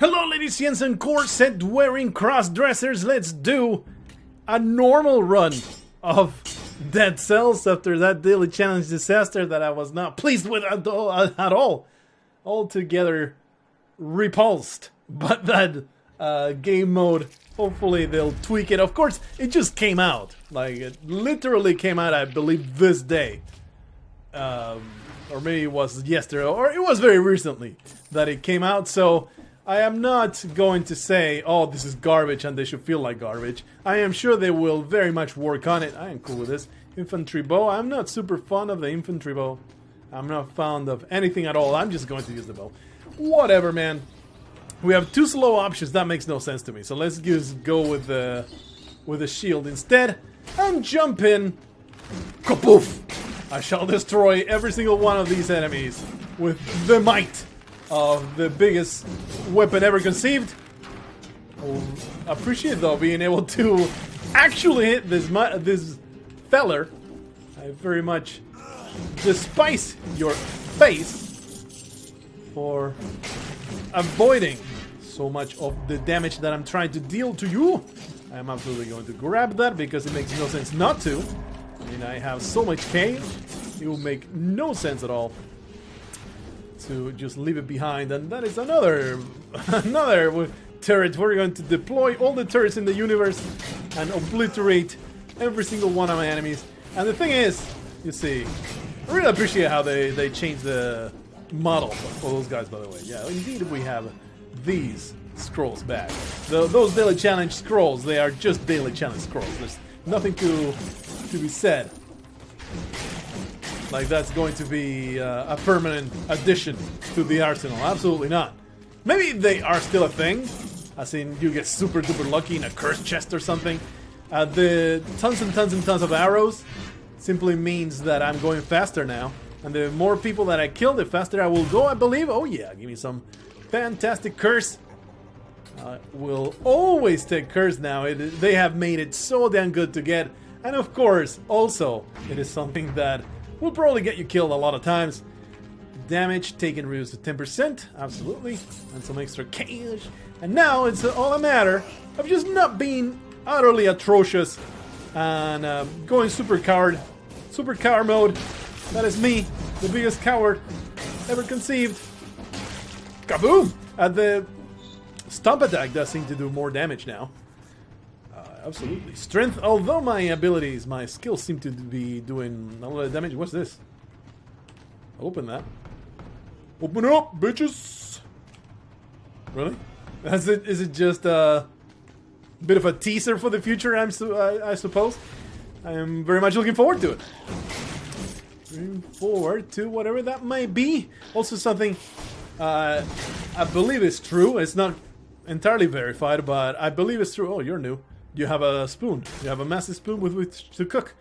Hello ladies, gents and corset wearing cross-dressers. Let's do a normal run of Dead Cells after that daily challenge disaster that I was not pleased with at all. Altogether repulsed. But that game mode, hopefully they'll tweak it. Of course, it just came out. Like, it literally came out, I believe, this day. Or maybe it was yesterday, or it was very recently that it came out, so I am not going to say, oh, this is garbage and they should feel like garbage. I am sure they will very much work on it. I am cool with this. Infantry bow. I'm not super fond of the infantry bow. I'm not fond of anything at all. I'm just going to use the bow. Whatever, man. We have two slow options. That makes no sense to me. So let's just go with the shield instead. And jump in. Kapoof! I shall destroy every single one of these enemies with the might of the biggest weapon ever conceived. I'll appreciate though being able to actually hit this feller. I very much despise your face for avoiding so much of the damage that I'm trying to deal to you. I'm absolutely going to grab that because it makes no sense not to. I mean, I have so much K, it will make no sense at all to just leave it behind. And that is another turret. We're going to deploy all the turrets in the universe and obliterate every single one of my enemies. And the thing is, you see, I really appreciate how they changed the model for those guys, by the way. Yeah, indeed we have these scrolls back. Those daily challenge scrolls, they are just daily challenge scrolls. There's nothing to be said. Like that's going to be a permanent addition to the arsenal. Absolutely not. Maybe they are still a thing. As in, you get super duper lucky in a cursed chest or something. The tons and tons and tons of arrows simply means that I'm going faster now. And the more people that I kill, the faster I will go, I believe. Oh yeah, give me some fantastic curse. Will always take curse now. They have made it so damn good to get. And of course, also, it is something that will probably get you killed a lot of times. Damage taken reduced to 10%, absolutely. And some extra cash. And now it's all a matter of just not being utterly atrocious and going super coward mode. That is me, the biggest coward ever conceived. Kaboom! The stomp attack does seem to do more damage now. Absolutely. Strength, although my abilities, my skills seem to be doing a lot of damage. What's this? Open that. Open up, bitches! Really? That's it? Is it just a bit of a teaser for the future, I suppose? I am very much looking forward to it. Looking forward to whatever that might be. Also something I believe is true. It's not entirely verified, but I believe it's true. Oh, you're new. You have a spoon. You have a massive spoon with which to cook.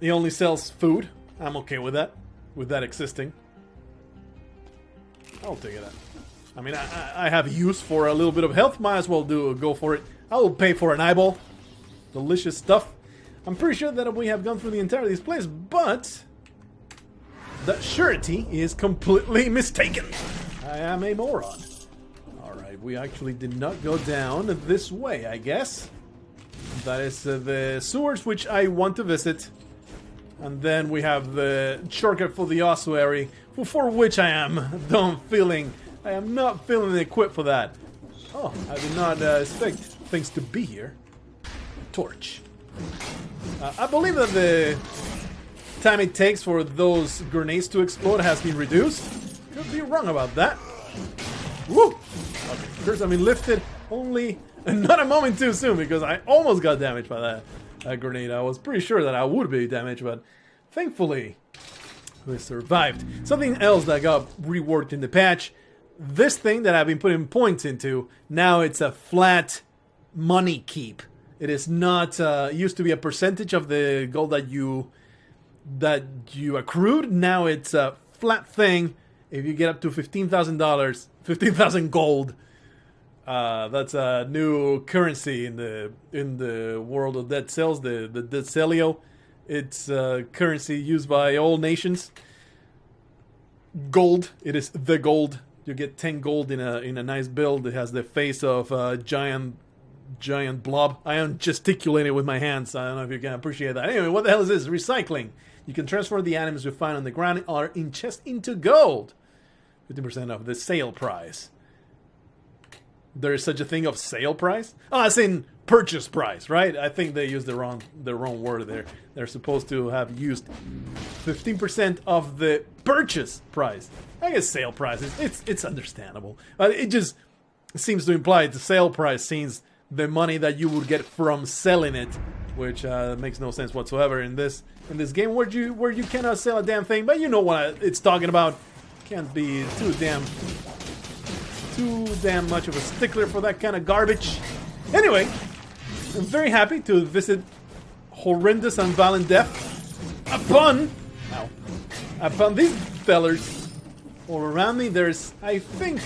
He only sells food. I'm okay with that. With that existing. I'll take it out. I mean, I have use for a little bit of health. Might as well go for it. I will pay for an eyeball. Delicious stuff. I'm pretty sure that we have gone through the entirety of this place, but that surety is completely mistaken. I am a moron. Alright, we actually did not go down this way, I guess. That is the sewers which I want to visit. And then we have the shortcut for the ossuary, for which I am not feeling equipped for that. Oh, I did not expect things to be here. Torch. I believe that the time it takes for those grenades to explode has been reduced. Could be wrong about that. Woo! Okay, first I mean lifted only not a moment too soon because I almost got damaged by that grenade. I was pretty sure that I would be damaged, but thankfully we survived. Something else that got reworked in the patch. This thing that I've been putting points into, now it's a flat money keep. It is not used to be a percentage of the gold that you accrued. Now it's a flat thing. If you get up to $15,000, 15,000 gold, that's a new currency in the world of Dead Cells. The Dead Cellio. It's a currency used by all nations. Gold. It is the gold You get 10 gold in a nice build. It has the face of a giant blob. I am gesticulating with my hands. I don't know if you can appreciate that. Anyway, what the hell is this? Recycling. You can transfer the items you find on the ground or in chest into gold. 50% of the sale price. There is such a thing of sale price? Oh, as in purchase price, right? I think they used the wrong word there. They're supposed to have used 15% of the purchase price. I guess sale price it's understandable. It just seems to imply the sale price seems the money that you would get from selling it, which makes no sense whatsoever in this game where you cannot sell a damn thing. But you know what it's talking about. Can't be too damn much of a stickler for that kind of garbage. Anyway, I'm very happy to visit horrendous and violent death upon these fellers all around me. There's, I think,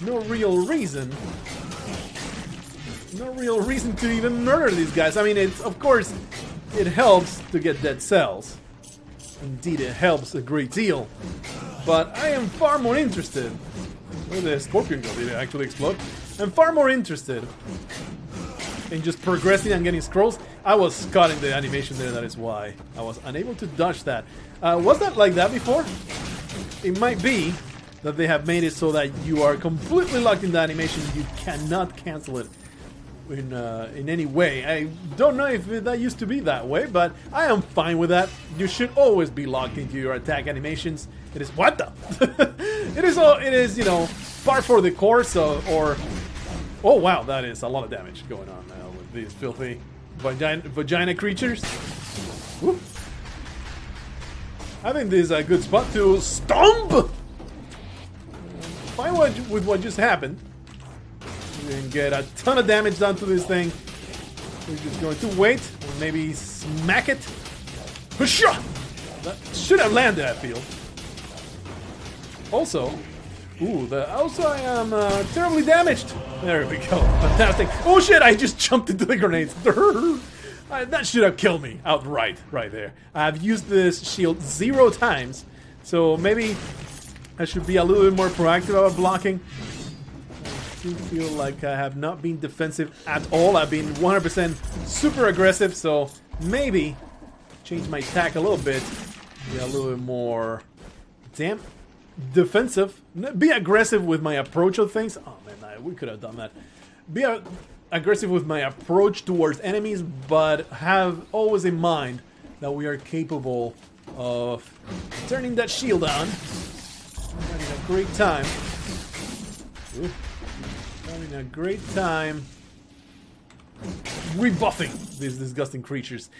no real reason to even murder these guys. I mean, of course, it helps to get dead cells. Indeed, it helps a great deal. But I am far more interested. Where did the scorpion go? Did it actually explode? I'm far more interested in just progressing and getting scrolls. I was caught in the animation there, that is why I was unable to dodge that. Was that like that before? It might be that they have made it so that you are completely locked in the animation. You cannot cancel it in any way. I don't know if that used to be that way, but I am fine with that. You should always be locked into your attack animations. It is what the it is you know, par for the course or oh wow, that is a lot of damage going on now with these filthy vagina creatures. Whoop. I think this is a good spot to stomp. Fine with what just happened. We can get a ton of damage done to this thing. We're just going to wait and maybe smack it. Husha! That should have landed, I feel. Also, I am terribly damaged. There we go. Fantastic. Oh shit, I just jumped into the grenades. That should have killed me outright, right there. I've used this shield 0 times, so maybe I should be a little bit more proactive about blocking. I do feel like I have not been defensive at all. I've been 100% super aggressive, so maybe change my tack a little bit. Be a little bit more defensive. Be aggressive with my approach of things. Oh man, we could have done that. Be aggressive with my approach towards enemies, but have always in mind that we are capable of turning that shield on. Having a great time. Having a great time rebuffing these disgusting creatures.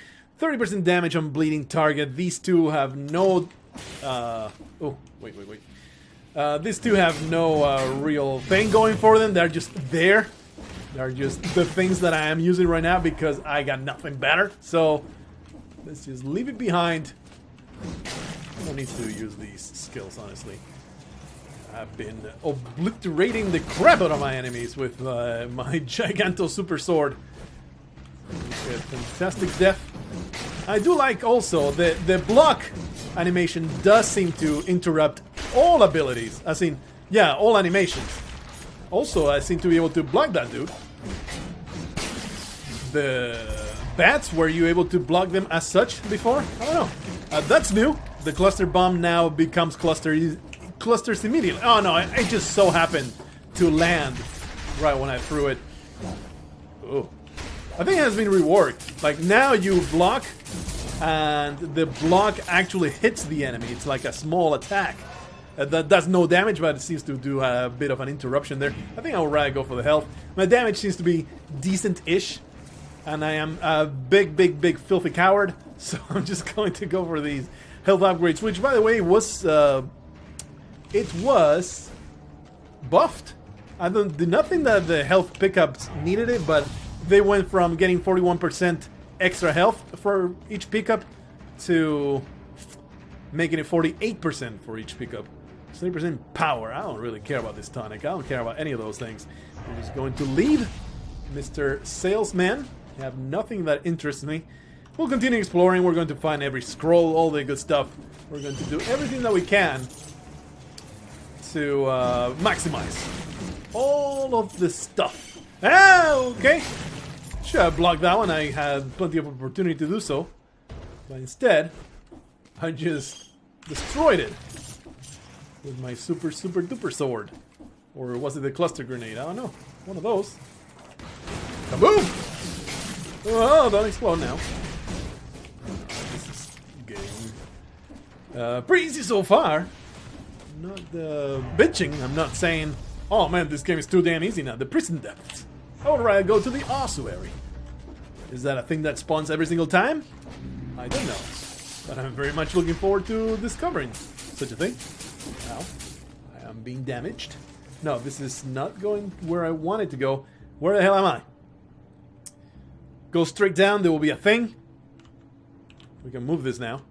30% damage on bleeding target. These two have no... these two have no real thing going for them. They're just there. They're just the things that I am using right now because I got nothing better. So let's just leave it behind. I don't need to use these skills, honestly. I've been obliterating the crap out of my enemies with my Giganto Super Sword. Fantastic death. I do like also the block animation does seem to interrupt all abilities. I mean, yeah, all animations. Also, I seem to be able to block that dude. The bats, were you able to block them as such before? I don't know. That's new. The cluster bomb now becomes clusters immediately. Oh no, it just so happened to land right when I threw it. Oh, I think it has been reworked. Like now you block and the block actually hits the enemy. It's like a small attack. That does no damage, but it seems to do a bit of an interruption there. I think I would rather go for the health. My damage seems to be decent-ish. And I am a big filthy coward. So I'm just going to go for these health upgrades. Which, by the way, was... it was buffed. I did not think that the health pickups needed it, but they went from getting 41% extra health for each pickup to making it 48% for each pickup. 30% power. I don't really care about this tonic. I don't care about any of those things. I'm just going to leave Mr. Salesman. I have nothing that interests me. We'll continue exploring. We're going to find every scroll, all the good stuff. We're going to do everything that we can to maximize all of this stuff. Ah, okay. Should have blocked that one. I had plenty of opportunity to do so. But instead, I just destroyed it with my super duper sword. Or was it the cluster grenade? I don't know. One of those. Kaboom! Oh, don't explode now. This is getting pretty easy so far. Not bitching. I'm not saying, oh man, this game is too damn easy now. The prison depths. I would rather go to the ossuary. Is that a thing that spawns every single time? I don't know. But I'm very much looking forward to discovering such a thing. Now, I am being damaged. No, this is not going where I want it to go. Where the hell am I? Go straight down, there will be a thing. We can move this now.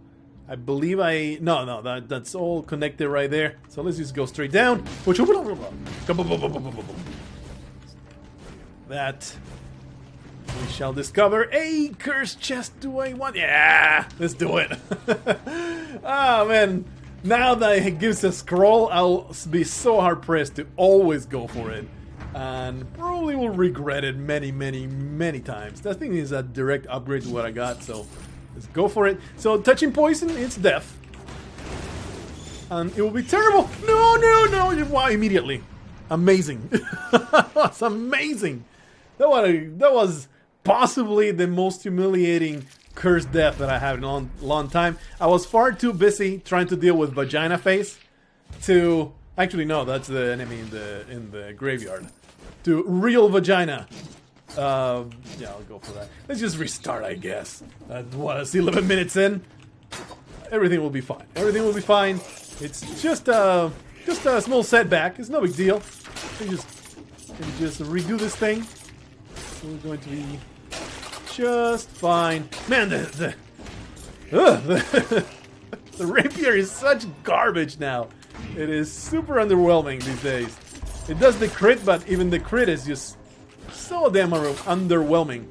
I believe no, that's all connected right there. So let's just go straight down. That we shall discover a cursed chest. Do I want? Yeah, let's do it. Ah, man. Now that it gives a scroll, I'll be so hard pressed to always go for it. And probably will regret it many times. That thing is a direct upgrade to what I got, so let's go for it. So touching poison, it's death. And it will be terrible. No. Wow, immediately. Amazing. That's amazing. That was possibly the most humiliating cursed death that I had in a long time. I was far too busy trying to deal with vagina face to actually no, that's the enemy in the graveyard. To real vagina. Yeah, I'll go for that. Let's just restart, I guess. See, 11 minutes in. Everything will be fine. Everything will be fine. It's just a small setback. It's no big deal. We just redo this thing. We're going to be just fine. Man, the rapier is such garbage now. It is super underwhelming these days. It does the crit, but even the crit is just so damn underwhelming.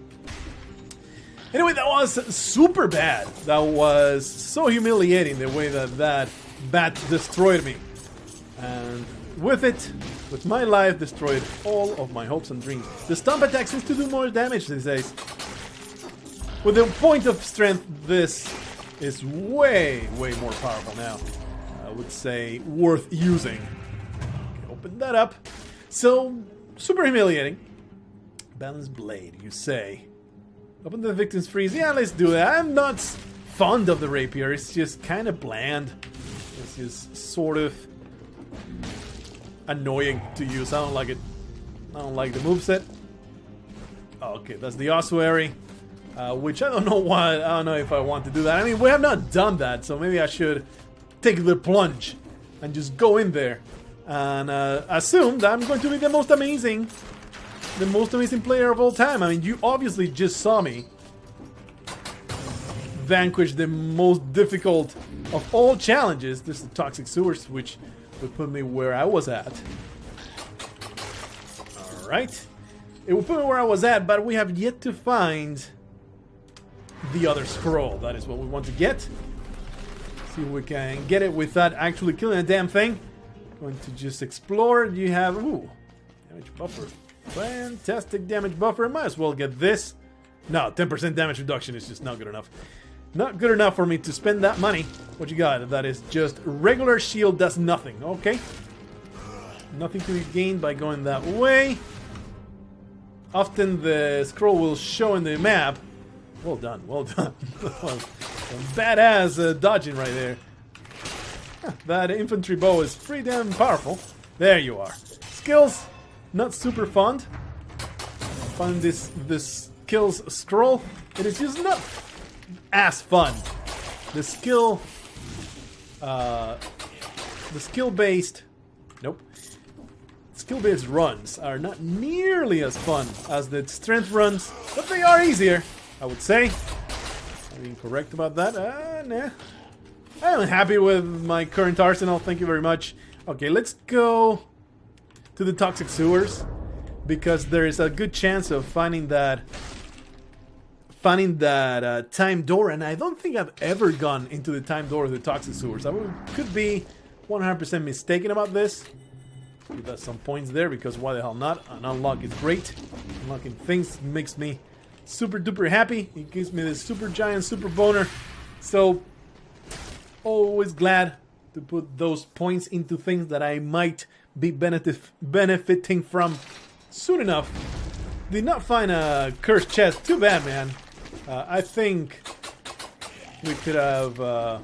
Anyway, that was super bad. That was so humiliating the way that bat destroyed me. And with my life, destroyed all of my hopes and dreams. The stomp attack seems to do more damage these days. With the point of strength, this is way more powerful now. I would say worth using. Okay, open that up. So, super humiliating. Balanced blade, you say. Open the victim's freeze. Yeah, let's do that. I'm not fond of the rapier. It's just kind of bland. It's just sort of annoying to use. I don't like it. I don't like the moveset. Okay, that's the ossuary. Which I don't know why. I don't know if I want to do that. I mean, we have not done that, so maybe I should take the plunge and just go in there and assume that I'm going to be the most amazing player of all time. I mean, you obviously just saw me vanquish the most difficult of all challenges. This is the toxic sewers, which would put me where I was at. Alright. It will put me where I was at, but we have yet to find the other scroll. That is what we want to get. See if we can get it without actually killing a damn thing. Going to just explore. You have, ooh, damage buffer. Fantastic damage buffer. Might as well get this. No, 10% damage reduction is just not good enough. Not good enough for me to spend that money. What you got? That is just regular shield does nothing. Okay. Nothing to be gained by going that way. Often the scroll will show in the map. Well done, well done. Some badass dodging right there. That infantry bow is pretty damn powerful. There you are. Skills, not super fun. Find this skills scroll. It is just not as fun. The skill-based runs are not nearly as fun as the strength runs, but they are easier, I would say. I'm incorrect about that. Nah. I'm happy with my current arsenal. Thank you very much. Okay, let's go to the toxic sewers, because there is a good chance of finding that time door, and I don't think I've ever gone into the time door of the toxic sewers. I could be 100% mistaken about this. Give us some points there, because why the hell not? An unlock is great. Unlocking things makes me super duper happy. It gives me this super giant super boner. So, always glad to put those points into things that I might be benefiting from soon enough. Did not find a cursed chest. Too bad, man. I think we could have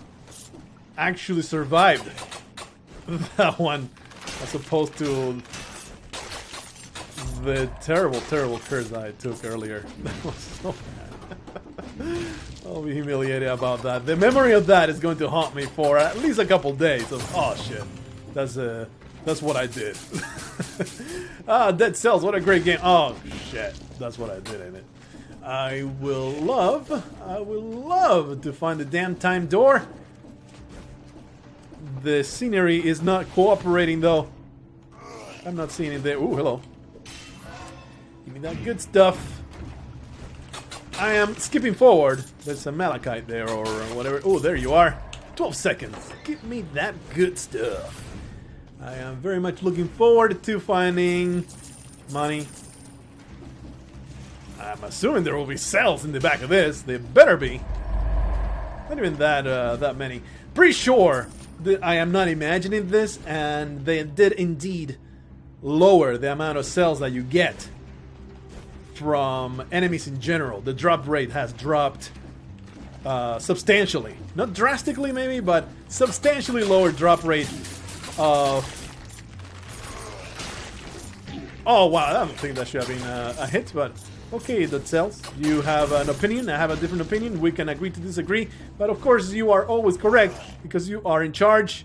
actually survived that one, as opposed to the terrible, terrible curse that I took earlier. That was so bad. I'll be humiliated about that. The memory of that is going to haunt me for at least a couple days of, oh shit, that's what I did. Dead Cells, what a great game. Oh shit, that's what I did in it. I will love to find the damn time door. The scenery is not cooperating though. I'm not seeing it there. Ooh, hello. Give me that good stuff. I am skipping forward. There's a malachite there or whatever. Oh, there you are. 12 seconds. Give me that good stuff. I am very much looking forward to finding money. I'm assuming there will be cells in the back of this. There better be. Not even that many. Pretty sure that I am not imagining this, and they did indeed lower the amount of cells that you get from enemies in general. The drop rate has dropped substantially. Not drastically maybe, but substantially lower drop rate of... Oh wow, I don't think that should have been a hit, but okay, Dead Cells. You have an opinion, I have a different opinion. We can agree to disagree, but of course you are always correct because you are in charge.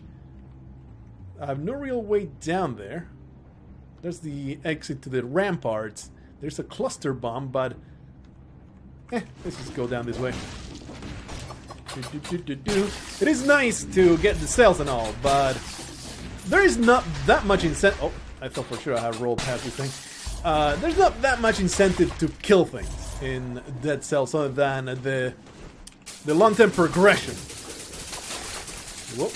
I have no real way down there. There's the exit to the ramparts. There's a cluster bomb, but let's just go down this way. It is nice to get the cells and all, but there is not that much incentive. Oh, I thought for sure I have rolled past this thing. There's not that much incentive to kill things in Dead Cells other than the long-term progression. Whoop.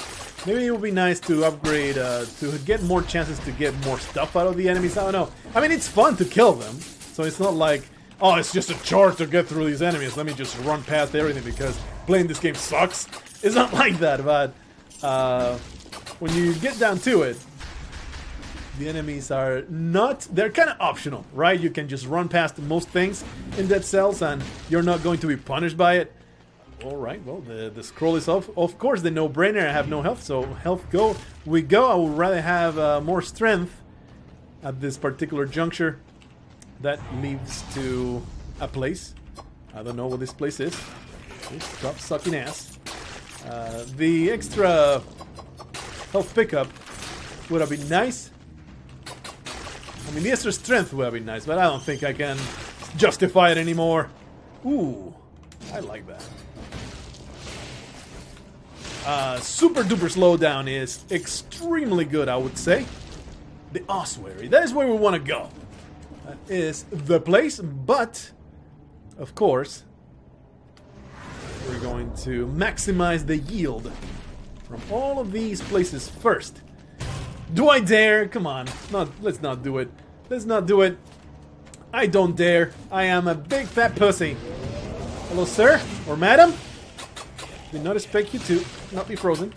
Maybe it would be nice to upgrade, to get more chances to get more stuff out of the enemies. I don't know. I mean, it's fun to kill them, so it's not like, oh, it's just a chore to get through these enemies. Let me just run past everything because playing this game sucks. It's not like that, but when you get down to it, the enemies are not, they're kind of optional, right? You can just run past most things in Dead Cells and you're not going to be punished by it. Alright, well, the scroll is off. Of course, the no-brainer. I have no health, so health go. We go. I would rather have more strength at this particular juncture. That leads to a place. I don't know what this place is. Stop sucking ass. The extra health pickup would have been nice. I mean, the extra strength would have been nice, but I don't think I can justify it anymore. Ooh, I like that. Super duper slowdown is extremely good, I would say. The ossuary, that is where we want to go. That is the place, but of course we're going to maximize the yield from all of these places first. Do I dare? Come on, let's not do it. Let's not do it. I don't dare. I am a big fat pussy. Hello, sir or madam? Did not expect you to not be frozen.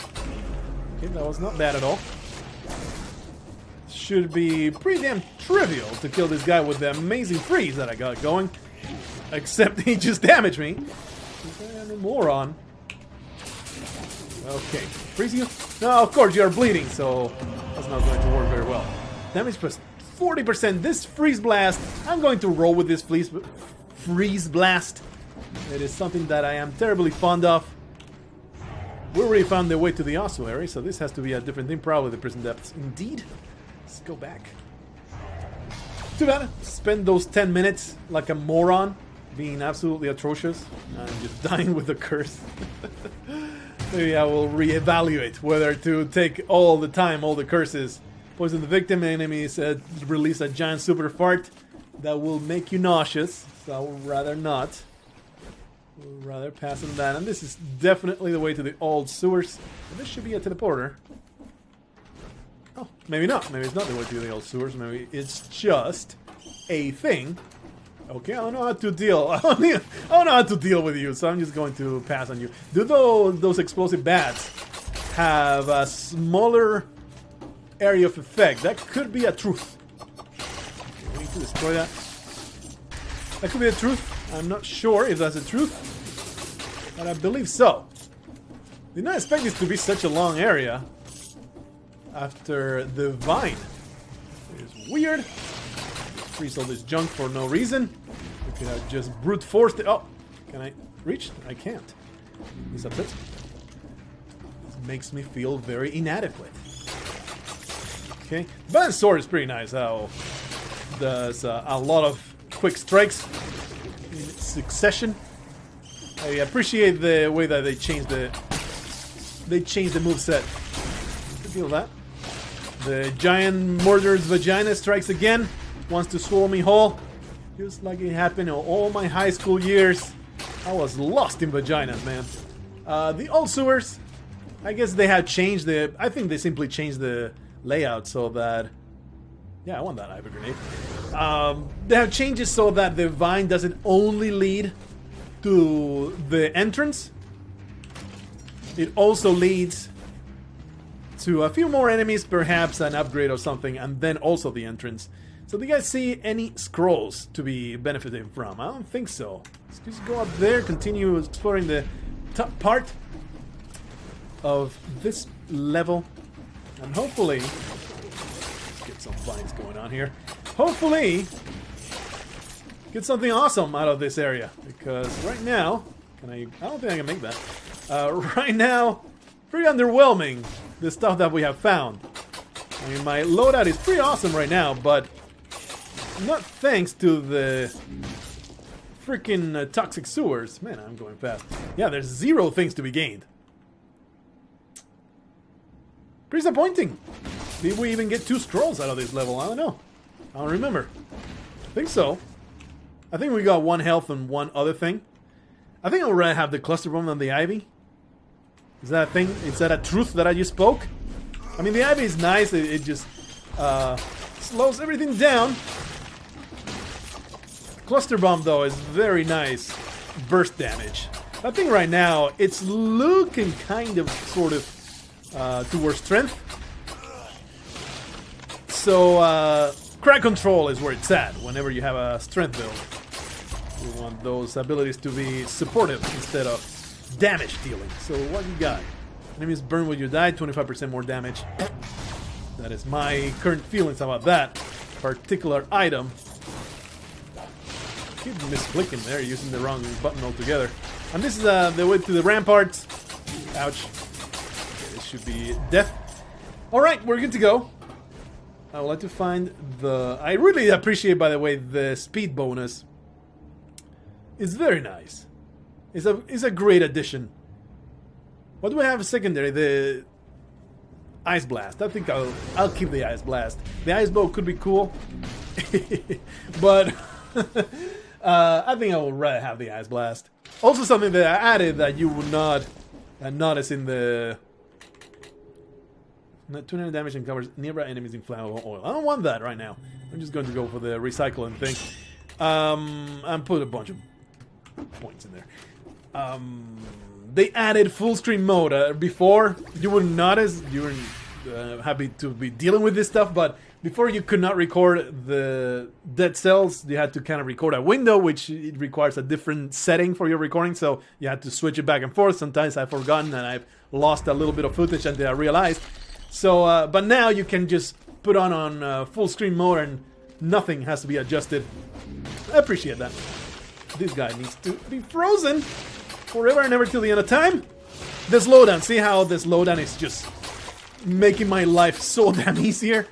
Okay, that was not bad at all. Should be pretty damn trivial to kill this guy with the amazing freeze that I got going. Except he just damaged me. I'm a moron. Okay, freeze you? No, of course you are bleeding, so that's not going to work very well. Damage plus 40%. This freeze blast, I'm going to roll with this freeze blast. It is something that I am terribly fond of. We already found the way to the ossuary, so this has to be a different thing. Probably the prison depths. Indeed. Let's go back. Too bad. Spend those 10 minutes like a moron, being absolutely atrocious, and just dying with a curse. Maybe I will reevaluate whether to take all the time, all the curses. Poison the victim, enemies release a giant super fart that will make you nauseous, so I would rather not. We'll rather pass on that. And this is definitely the way to the old sewers. This should be a teleporter. Oh, maybe not. Maybe it's not the way to the old sewers. Maybe it's just a thing. Okay, I don't know how to deal. I don't know how to deal with you, so I'm just going to pass on you. Do those explosive bats have a smaller area of effect? That could be a truth. Okay, we need to destroy that. That could be a truth. I'm not sure if that's a truth, but I believe so. Did not expect this to be such a long area after the vine. It's weird. Freeze all this junk for no reason. We could have just brute forced it. Oh, can I reach? I can't. Is that it? This makes me feel very inadequate. Okay, but sword is pretty nice. How does a lot of quick strikes in succession. I appreciate the way that they changed the moveset. Feel that. The giant murderous vagina strikes again. Wants to swallow me whole. Just like it happened in all my high school years. I was lost in vaginas, man. The old sewers, I guess they have changed the... I think they simply changed the layout so that... Yeah, I want that Ivy grenade. They have changed it so that the vine doesn't only lead to the entrance. It also leads to a few more enemies, perhaps an upgrade or something, and then also the entrance. So do you guys see any scrolls to be benefiting from? I don't think so. Let's just go up there, continue exploring the top part of this level, and hopefully... Let's get some vines going on here. Hopefully get something awesome out of this area, because right now... I don't think I can make that. Right now, pretty underwhelming, the stuff that we have found. I mean, my loadout is pretty awesome right now, but not thanks to the freaking toxic sewers. Man, I'm going fast. Yeah, there's 0 things to be gained. Pretty disappointing. Did we even get 2 scrolls out of this level? I don't know. I don't remember. I think so. I think we got 1 health and 1 other thing. I think I'll rather have the cluster bomb than the ivy. Is that a thing? Is that a truth that I just spoke? I mean, the ivy is nice. It just slows everything down. Cluster bomb, though, is very nice burst damage. I think right now it's looking kind of sort of towards strength. So crack control is where it's at whenever you have a strength build. You want those abilities to be supportive instead of damage dealing. So what you got? Enemies burn when you die, 25% more damage. That is my current feelings about that particular item. Keep misclicking there, using the wrong button altogether. And this is the way to the ramparts. Ouch. Okay, this should be death. Alright, we're good to go. I would like to find the... I really appreciate, by the way, the speed bonus. It's very nice. It's a great addition. What do we have secondary? The Ice Blast. I think I'll keep the Ice Blast. The Ice Bow could be cool. But I think I would rather have the Ice Blast. Also something that I added that you would not notice in the... 200 damage and covers nearby enemies in flammable oil. I don't want that right now. I'm just going to go for the recycling thing. And put a bunch of points in there. They added full screen mode. Before, you wouldn't notice. You were happy to be dealing with this stuff, but before you could not record the dead cells. You had to kind of record a window, which it requires a different setting for your recording, so you had to switch it back and forth. Sometimes I've forgotten and I've lost a little bit of footage until I realized. So, but now you can just put on full screen mode and nothing has to be adjusted. I appreciate that. This guy needs to be frozen forever and ever till the end of time. The slowdown. See how the slowdown is just making my life so damn easier?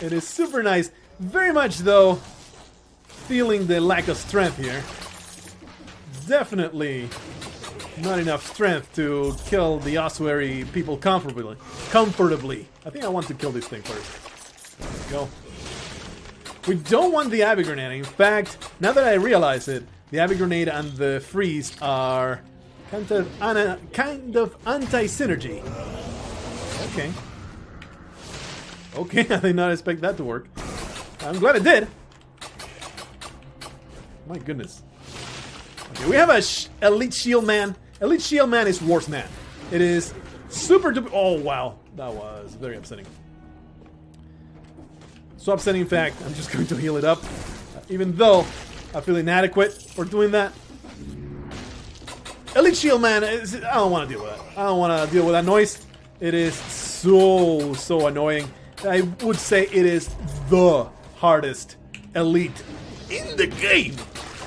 It is super nice. Very much, though, feeling the lack of strength here. Definitely not enough strength to kill the ossuary people comfortably. I think I want to kill this thing first. There we go. We don't want the Abbey Grenade. In fact, now that I realize it, the Abbey Grenade and the Freeze are kind of anti-synergy. Okay. Okay, I did not expect that to work. I'm glad it did. My goodness. Okay, we have a Elite Shield Man. Elite Shield Man is worst man. It is super duper... Oh, wow. That was very upsetting. So upsetting, in fact, I'm just going to heal it up. Even though I feel inadequate for doing that. Elite Shield Man, I don't want to deal with that. I don't want to deal with that noise. It is so annoying. I would say it is the hardest elite in the game.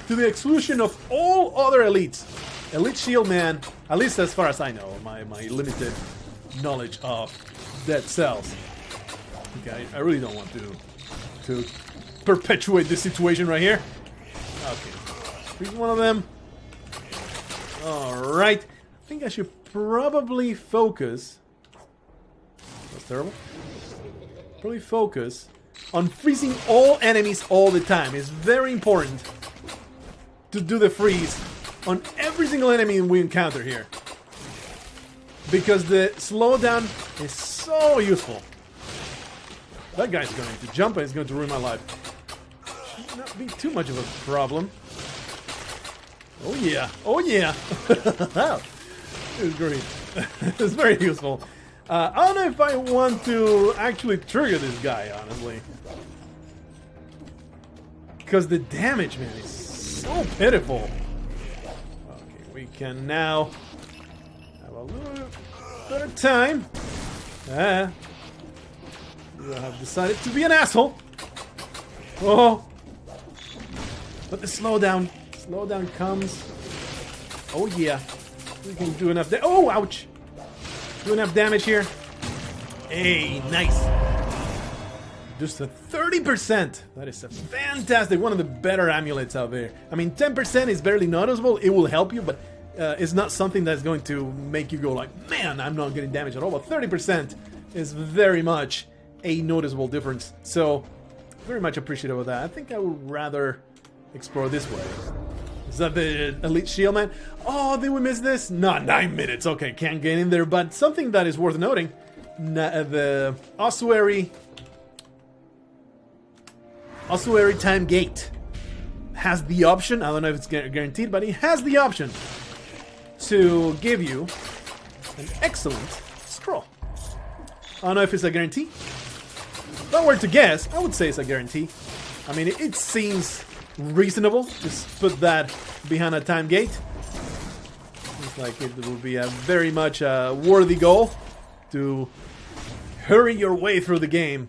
To the exclusion of all other elites. Elite Shield Man, at least as far as I know, my limited knowledge of Dead Cells. Okay, I really don't want to perpetuate this situation right here. Okay, freeze one of them. Alright, I think I should probably focus. That's terrible. Probably focus on freezing all enemies all the time. It's very important to do the freeze on every single enemy we encounter here. Because the slowdown is so useful. That guy's going to jump and it's going to ruin my life. Should not be too much of a problem. Oh yeah, oh yeah. It's great. It's very useful. I don't know if I want to actually trigger this guy, honestly. Because the damage, man, is so pitiful. Okay, we can now have a little better time. You have decided to be an asshole. Oh. But the slowdown comes. Oh yeah. We can do enough damage. Oh, ouch. Do enough damage here. Hey, nice. Just a 30%. That is a fantastic, one of the better amulets out there. I mean, 10% is barely noticeable. It will help you, but it's not something that's going to make you go like, man, I'm not getting damage at all. But 30% is very much a noticeable difference. So, very much appreciative of that. I think I would rather explore this way. Is that the Elite Shield Man? Oh, did we miss this? Not 9 minutes. Okay, can't get in there. But something that is worth noting, the Ossuary Time Gate has the option, I don't know if it's guaranteed, but it has the option to give you an excellent scroll. I don't know if it's a guarantee. If I were to guess, I would say it's a guarantee. I mean, it seems reasonable. Just put that behind a time gate. Looks like it will be a very much worthy goal to hurry your way through the game.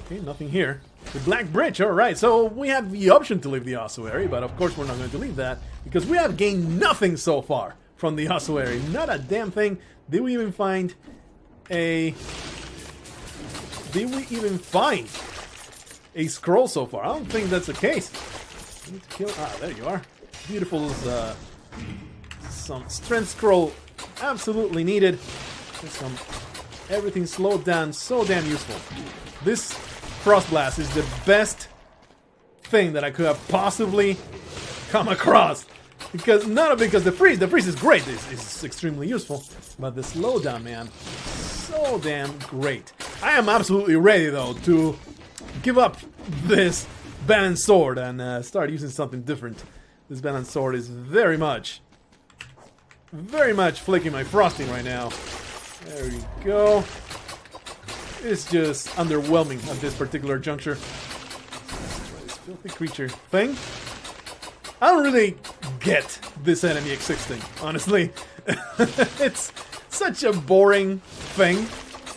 Okay, nothing here. The Black Bridge, alright, so we have the option to leave the ossuary, but of course we're not going to leave that, because we have gained nothing so far from the ossuary. Not a damn thing. Did we even find a scroll so far? I don't think that's the case. I need to kill... Ah, there you are. Beautiful, some strength scroll absolutely needed. There's some... Everything slowed down, so damn useful. This Frost Blast is the best thing that I could have possibly come across. Because, not because the freeze is great, it's extremely useful. But the slowdown, man, so damn great. I am absolutely ready, though, to give up this balanced sword and start using something different. This balanced sword is very much flicking my frosting right now. There we go. It's just underwhelming at this particular juncture. This filthy creature thing. I don't really get this enemy existing, honestly. It's such a boring thing.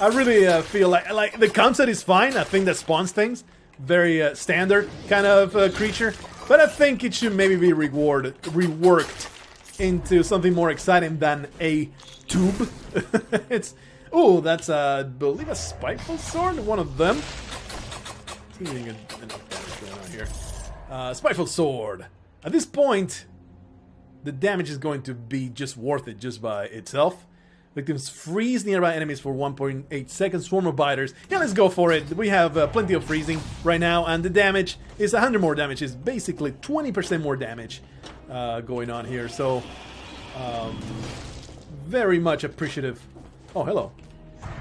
I really feel like the concept is fine. I think that spawns things. Very standard kind of creature. But I think it should maybe be reworked into something more exciting than a tube. It's... Oh, that's, I believe, a Spiteful Sword? One of them. Enough damage going on here. Spiteful Sword. At this point, the damage is going to be just worth it just by itself. Victims freeze nearby enemies for 1.8 seconds. Swarm of biters. Yeah, let's go for it. We have plenty of freezing right now, and the damage is 100 more damage. It's basically 20% more damage going on here. So, very much appreciative. Oh, hello.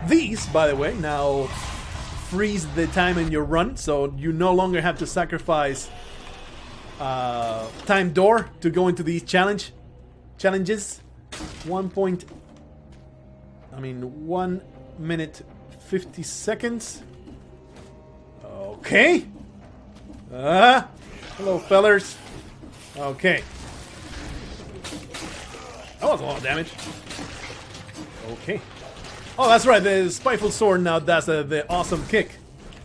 These, by the way, now freeze the time in your run, so you no longer have to sacrifice time door to go into these challenges. 1 minute 50 seconds. Okay. Hello, fellers. Okay. That was a lot of damage. Okay. Oh, that's right. The Spiteful Sword now does the awesome kick.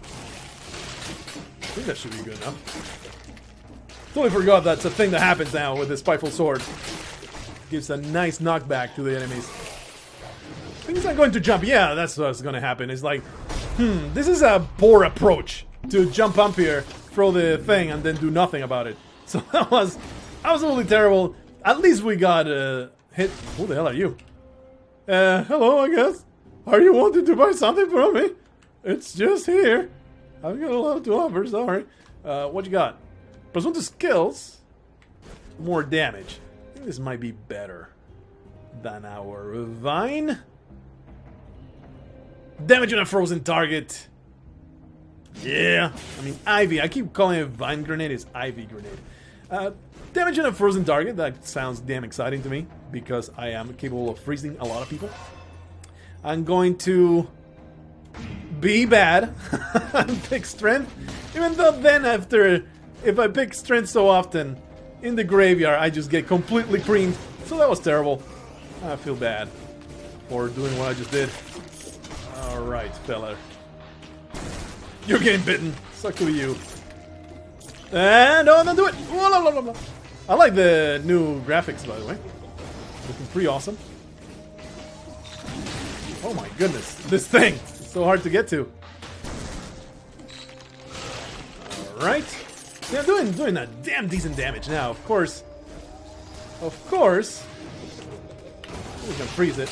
I think that should be good enough. Totally forgot that's a thing that happens now with the Spiteful Sword. Gives a nice knockback to the enemies. Things are going to jump. Yeah, that's what's going to happen. It's like, this is a poor approach to jump up here, throw the thing, and then do nothing about it. So that was absolutely terrible. At least we got hit. Who the hell are you? Hello, I guess. Are you wanting to buy something from me? It's just here. I've got a lot to offer, sorry. What you got? +1 to skills. More damage. I think this might be better than our Vine. Damage on a frozen target. Yeah. I mean, Ivy. I keep calling it Vine Grenade. It's Ivy Grenade. Damage on a frozen target. That sounds damn exciting to me because I am capable of freezing a lot of people. I'm going to be bad and pick strength. Even though then if I pick strength so often in the graveyard, I just get completely creamed. So that was terrible. I feel bad for doing what I just did. Alright, fella. You're getting bitten. Suck to you. And no, don't do it. I like the new graphics, by the way. Looking pretty awesome. Oh my goodness, this thing is so hard to get to. Alright. Yeah, doing a damn decent damage now, of course. We can freeze it.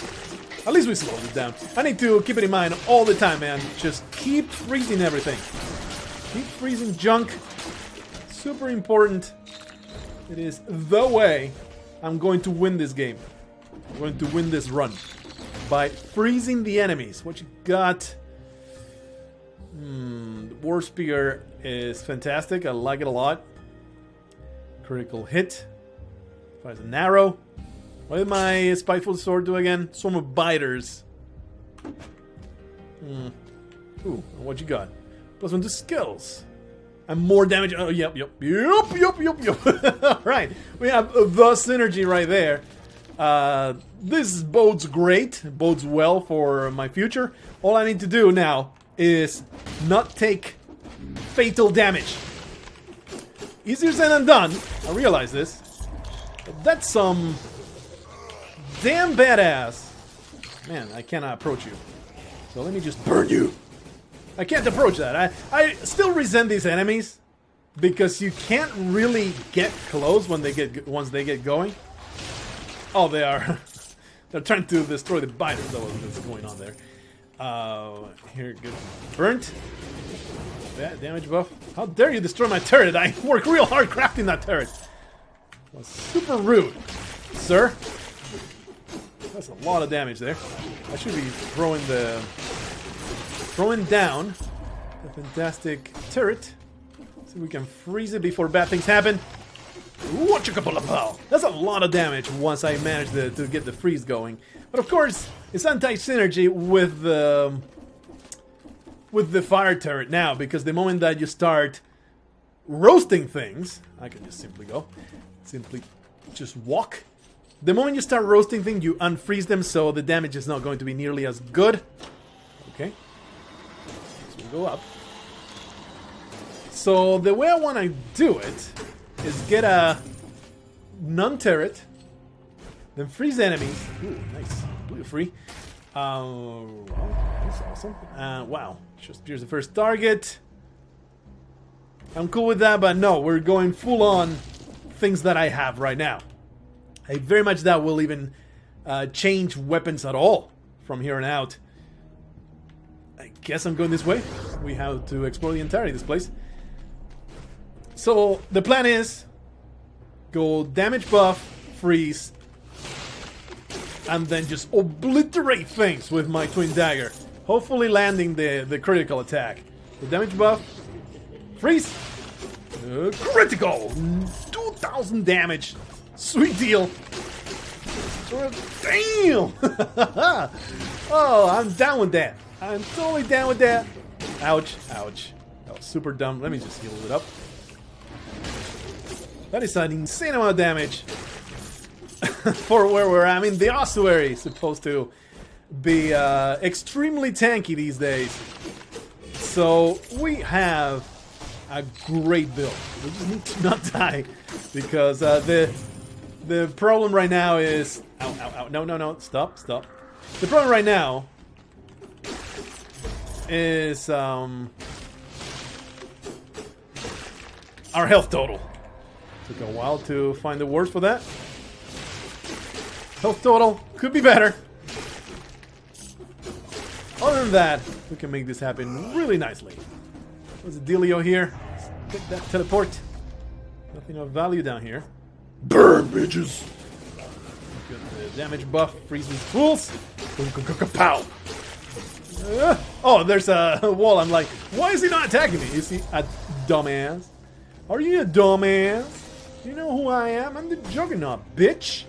At least we slowed it down. I need to keep it in mind all the time, man. Just keep freezing everything. Keep freezing junk. Super important. It is the way I'm going to win this game. I'm going to win this run. By freezing the enemies. What you got? The War Spear is fantastic. I like it a lot. Critical hit. Fires an arrow. What did my Spiteful Sword do again? Swarm of Biters. Ooh, what you got? +1 to skills. And more damage. Oh, yep. Alright, we have the synergy right there. This bodes great. Bodes well for my future. All I need to do now is not take fatal damage. Easier said than done. I realize this. But that's some damn badass. Man, I cannot approach you. So let me just burn you. I can't approach that. I still resent these enemies because you can't really get close when once they get going. Oh, they are. They're trying to destroy the biters. That was what's going on there. Here, good. Burnt. Bad damage buff. How dare you destroy my turret? I worked real hard crafting that turret. That was super rude, sir. That's a lot of damage there. I should be throwing down the fantastic turret so we can freeze it before bad things happen. That's a lot of damage once I manage to get the freeze going. But of course, it's anti-synergy with the fire turret now, because the moment that you start roasting things, I can just simply just walk. The moment you start roasting things, you unfreeze them, so the damage is not going to be nearly as good. Okay. So we go up. So the way I want to do it is get a non-turret, then freeze enemies. Ooh, nice. Completely free. Wow, that's awesome. Wow. Just here's the first target. I'm cool with that, but no, we're going full on things that I have right now. I very much doubt we'll even change weapons at all from here on out. I guess I'm going this way. We have to explore the entirety of this place. So the plan is go damage buff, freeze, and then just obliterate things with my twin dagger. Hopefully landing the critical attack. The damage buff. Freeze. Critical. 2,000 damage. Sweet deal. Damn. Oh, I'm down with that. I'm totally down with that. Ouch. Ouch. That was super dumb. Let me just heal it up. That is an insane amount of damage. For where we're at. I mean, the ossuary is supposed to be extremely tanky these days. So we have a great build. We just need to not die, because the problem right now is no, stop. The problem right now is our health total. Took a while to find the words for that. Health total could be better. Other than that, we can make this happen really nicely. What's the dealio here? Let's take that teleport. Nothing of value down here. Burn, bitches! Got the damage buff, freezes fools. Pow! Oh, there's a wall. I'm like, why is he not attacking me? Is he a dumbass? Are you a dumbass? You know who I am? I'm the Juggernaut, bitch!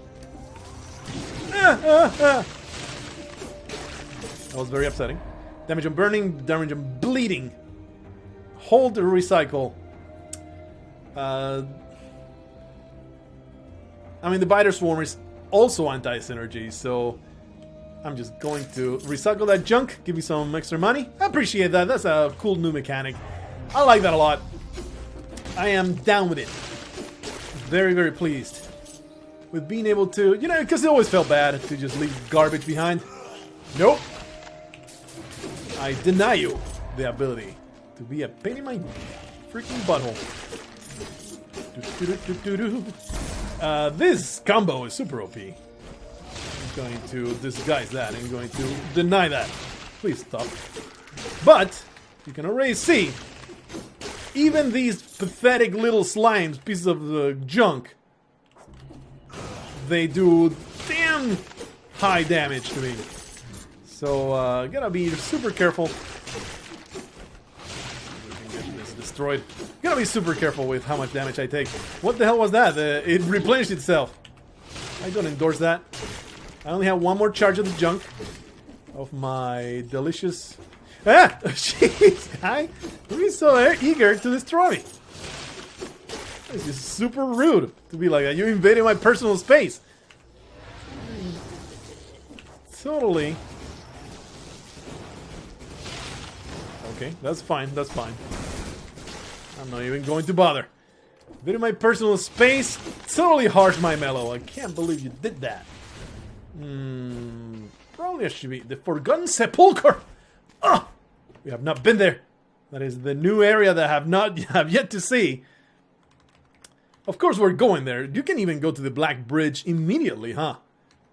That was very upsetting. Damage on burning, damage on bleeding. Hold to recycle. I mean, the Biter Swarm is also anti-synergy, so I'm just going to recycle that junk, give you some extra money. I appreciate that. That's a cool new mechanic. I like that a lot. I am down with it. Very, very pleased with being able to, you know, because it always felt bad to just leave garbage behind. Nope. I deny you the ability to be a pain in my freaking butthole. This combo is super OP. I'm going to disguise that. I'm going to deny that. Please stop. But you can already see, even these pathetic little slimes, pieces of junk, they do damn high damage to me. So, gotta be super careful. We can get this destroyed. Gotta be super careful with how much damage I take. What the hell was that? It replenished itself. I don't endorse that. I only have one more charge of the junk. Of my delicious... Ah! Jeez, guy! You're so eager to destroy me. This is super rude to be like that. You invaded my personal space. Totally. Okay, that's fine, that's fine. I'm not even going to bother. Invaded my personal space. Totally harsh, my mellow. I can't believe you did that. Probably I should be the Forgotten Sepulcher. Ah! We have not been there. That is the new area that I have yet to see. Of course we're going there. You can even go to the Black Bridge immediately, huh?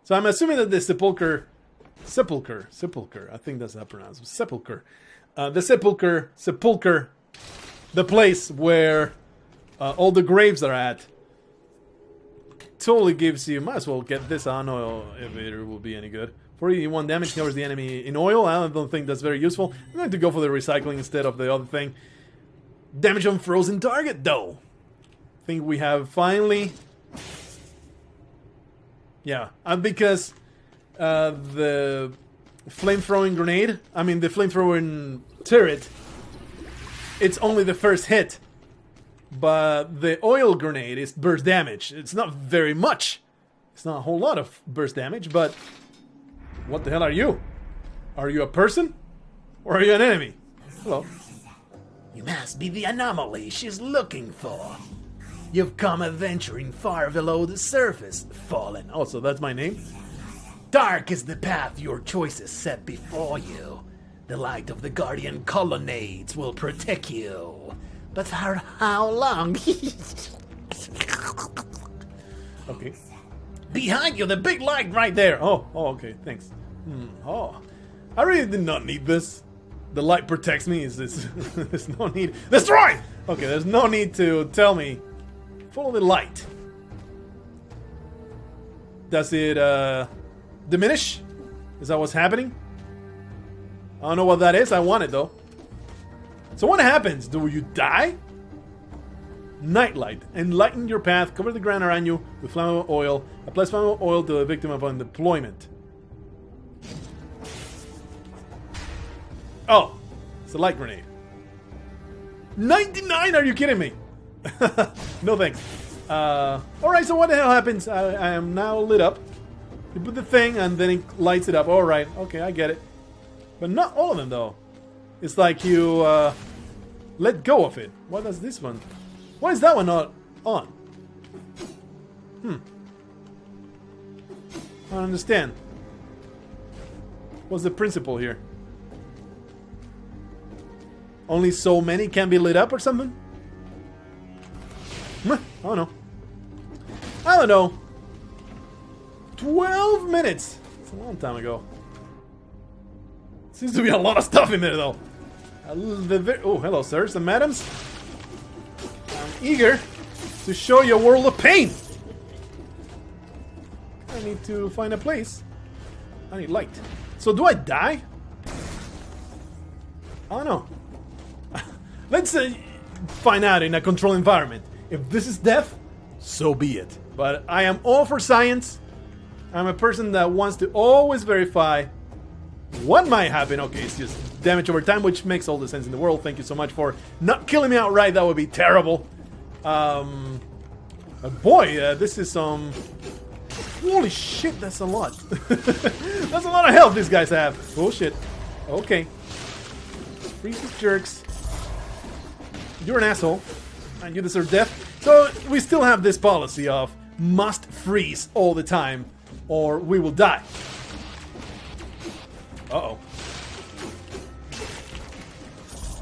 So I'm assuming that the Sepulcher, I think that's how I pronounce it. Sepulcher. The Sepulcher, the place where all the graves are at, totally gives you, might as well get this. I don't know if it will be any good. 41 damage covers the enemy in oil. I don't think that's very useful. I'm going to go for the recycling instead of the other thing. Damage on frozen target, though. I think we have finally... Yeah, because the flame-throwing grenade, I mean the flame-throwing turret, it's only the first hit. But the oil grenade is burst damage. It's not very much. It's not a whole lot of burst damage, but... What the hell are you? Are you a person? Or are you an enemy? Hello. You must be the anomaly she's looking for. You've come adventuring far below the surface, Fallen. Oh, so that's my name? Dark is the path your choices set before you. The light of the Guardian colonnades will protect you. But for how long? Okay. Behind you, the big light right there. Oh, okay, thanks. Oh, I really did not need this. The light protects me. There's no need. Destroy! Okay, there's no need to tell me. Follow the light. Does it diminish? Is that what's happening? I don't know what that is. I want it though. So what happens? Do you die? Nightlight. Enlighten your path. Cover the ground around you with flammable oil. Apply flammable oil to the victim upon deployment. Oh, it's a light grenade. 99? Are you kidding me? No thanks. Alright, so what the hell happens? I am now lit up. You put the thing and then it lights it up. Alright, okay, I get it. But not all of them though. It's like you let go of it. What does this one? Why is that one not on? I don't understand. What's the principle here? Only so many can be lit up or something? I don't know. I don't know. 12 minutes! It's a long time ago. Seems to be a lot of stuff in there though. Oh, hello sirs and madams. I'm eager to show you a world of pain. I need to find a place. I need light. So do I die? I don't know. Let's find out in a controlled environment. If this is death, so be it. But I am all for science. I'm a person that wants to always verify what might happen. Okay, it's just damage over time, which makes all the sense in the world. Thank you so much for not killing me outright. That would be terrible. Boy, this is some... Holy shit, that's a lot. That's a lot of health these guys have. Oh shit. Okay. Freeze these jerks. You're an asshole. And you deserve death. So we still have this policy of must freeze all the time or we will die. Uh-oh.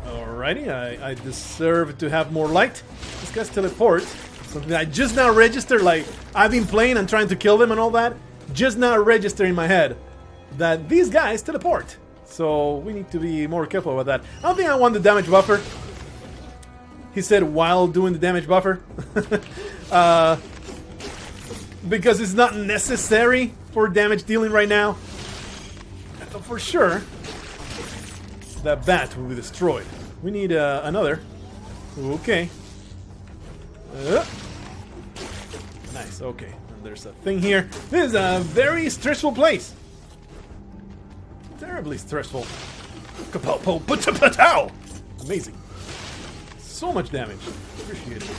Alrighty, I deserve to have more light. This guy's teleport. Something I just now registered, like I've been playing and trying to kill them and all that. Just now register in my head that these guys teleport. So we need to be more careful about that. I don't think I want the damage buffer. He said while doing the damage buffer. Because it's not necessary for damage dealing right now. But for sure, that bat will be destroyed. We need another. Okay. Nice, okay. And there's a thing here. This is a very stressful place. Terribly stressful. Kapow! Amazing. So much damage. Appreciate it.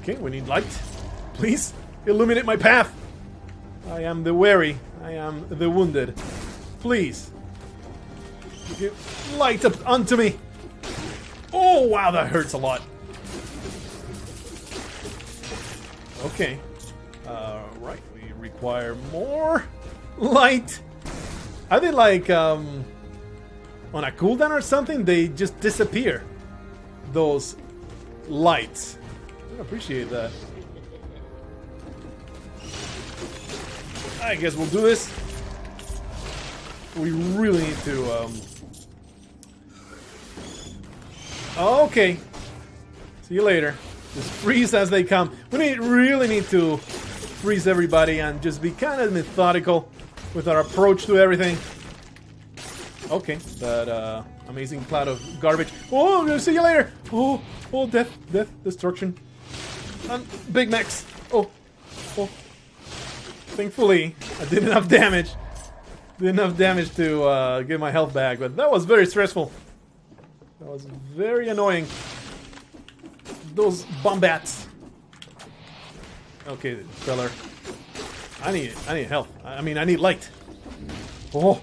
Okay, we need light. Please, illuminate my path. I am the weary. I am the wounded. Please. Give light up onto me. Oh, wow, that hurts a lot. Okay. Right, we require more light. Are they like, on a cooldown or something? They just disappear. Those lights. I appreciate that. I guess we'll do this. We really need to, Okay. See you later. Just freeze as they come. We really need to freeze everybody and just be kind of methodical with our approach to everything. Okay, that amazing cloud of garbage. Oh, I'm gonna see you later. Oh, death, destruction. Big Macs. Oh. Thankfully, I did enough damage. To get my health back, but that was very stressful. That was very annoying. Those bomb bats. Okay, feller. I need health. I mean, I need light. Oh.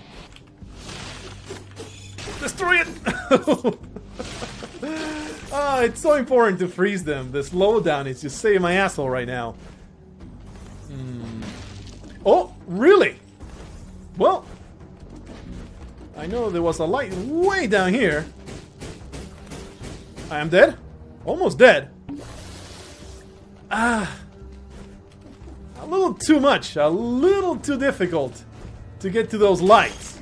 Destroy it! It's so important to freeze them. The slowdown is just saving my asshole right now. Oh, really? Well, I know there was a light way down here. I am dead? Almost dead. A little too much. A little too difficult to get to those lights.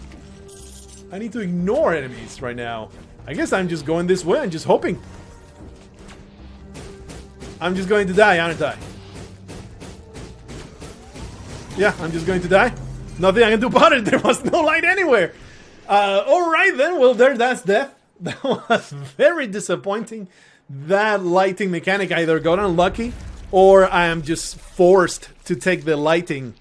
I need to ignore enemies right now. I guess I'm just going this way and just hoping. I'm just going to die, aren't I? Yeah, I'm just going to die. Nothing I can do about it. There was no light anywhere. Alright then, well that's death. That was very disappointing. That lighting mechanic either got unlucky or I am just forced to take the lighting,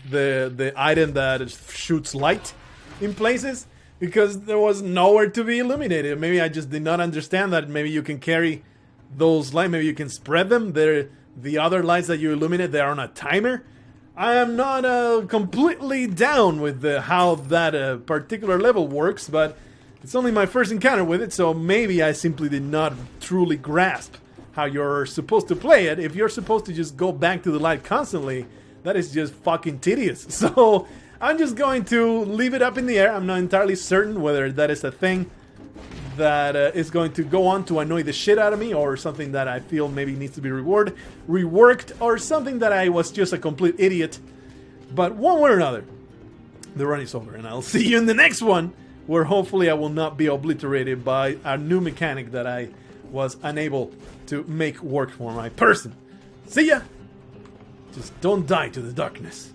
the item that shoots light in places, because there was nowhere to be illuminated. Maybe I just did not understand that maybe you can carry those lights, maybe you can spread them. The other lights that you illuminate, they are on a timer. I am not completely down with how that particular level works, but it's only my first encounter with it, so maybe I simply did not truly grasp how you're supposed to play it. If you're supposed to just go back to the light constantly, that is just fucking tedious. So I'm just going to leave it up in the air. I'm not entirely certain whether that is a thing that is going to go on to annoy the shit out of me, or something that I feel maybe needs to be reworked, or something that I was just a complete idiot. But one way or another, the run is over, and I'll see you in the next one, where hopefully I will not be obliterated by a new mechanic that I was unable to make work for my person. See ya! Just don't die to the darkness.